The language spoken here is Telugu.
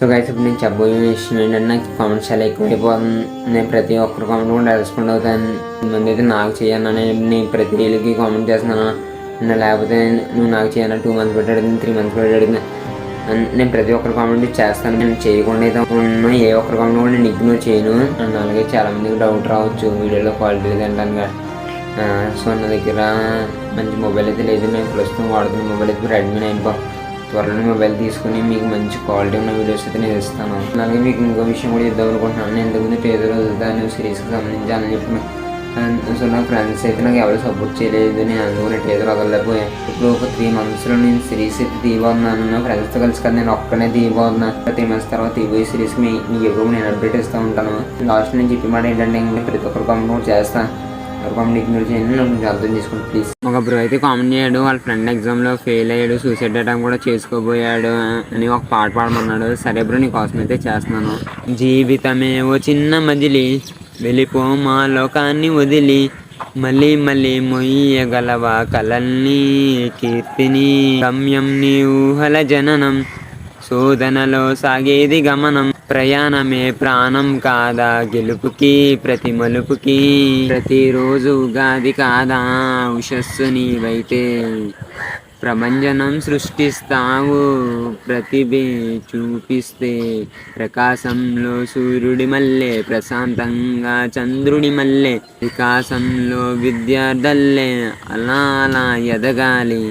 సో గైస్ ఇప్పుడు నేను చెప్పబోయే విషయం ఏంటంటే నాకు కామెంట్స్ చాలా ఎక్కువైపోతుంది. నేను ప్రతి ఒక్కరి కామెంట్ కూడా రెస్పాండ్ అవుతాను. మంది అయితే నాకు చేయాలని నేను ప్రతి వీళ్ళకి కామెంట్ చేస్తున్నాను. లేకపోతే నువ్వు నాకు చేయాలని 2 months పెట్టాడు, 3 months పెట్టాడు. నేను ప్రతి ఒక్కరి కామెంట్ చేస్తాను. నేను చేయకుండా అయితే ఉన్న ఏ ఒక్కరి కామెంట్ కూడా నేను ఇగ్నోర్ చేయను. అలాగే చాలామందికి డౌట్ రావచ్చు వీడియోలో క్వాలిటీ లేదంటాను. సో నా దగ్గర మంచి మొబైల్ అయితే లేదు. నేను ప్రస్తుతం వాడుతున్న మొబైల్ అయితే Redmi 9 త్వరలో మొబైల్ తీసుకుని మీకు మంచి క్వాలిటీ ఉన్న వీడియోస్ అయితే నేను ఇస్తాను. అలాగే మీకు ఇంకో విషయం కూడా ఇద్దాం అనుకుంటున్నాను. నేను ఇంతకుముందు టేజర్ వదులుతాను సిరీస్కి సంబంధించి అని చెప్పిన. సో నా ఫ్రెండ్స్ అయితే నాకు ఎవరు సపోర్ట్ చేయలేదు. నేను అందుకుని టేజర్ వదలలేకపోయాను. ఇప్పుడు ఒక 3 monthsలో నేను సిరీస్ అయితే తీయబోతున్నాను. నా ఫ్రెండ్స్తో కలిసి కదా నేను ఒక్కనే తీయబోతున్నాను. 3 months తర్వాత తీయబోయే సిరీస్కి మీకు ఎప్పుడు నేను అప్డేట్ ఇస్తూ ఉంటాను. లాస్ట్ నేను చెప్పే మాట ఏంటంటే ఇంకా ప్రతి ఒక్కరు కామెంట్ కూడా చేస్తాను. కామెంట్ ఇగ్నోర్ చేయండి, నాకు అర్థం చేసుకోండి ప్లీజ్. ఒక బ్రో అయితే కామెంట్ చేయడు, వాళ్ళ ఫ్రెండ్ ఎగ్జామ్లో ఫెయిల్ అయ్యాడు, సూసైడ్ అటెంప్ట్ కూడా చేసుకోబోయాడు అని ఒక పాట పాడమన్నాడు. సరే బ్రో నీ కోసం అయితే చేస్తున్నాను. జీవితమే ఓ చిన్న మజిలి, వెళ్ళిపో మా లోకాన్ని వదిలి, మళ్ళీ మళ్ళీ మొయ్యగలవా కలల్ని కీర్తిని, గమ్యం నీ ఊహల జననం, శోధనలో సాగేది గమనం, ప్రయాణమే ప్రాణం కాదా గెలుపుకి ప్రతి మలుపుకి, ప్రతిరోజు ఉగాది కాదా ఉషస్సు నీవైతే, ప్రభంజనం సృష్టిస్తావు ప్రతిభే చూపిస్తే, ప్రకాశంలో సూర్యుడి మల్లె ప్రశాంతంగా చంద్రుడి మల్లె, వికాసంలో విద్యార్థులే అలా అలా ఎదగాలి.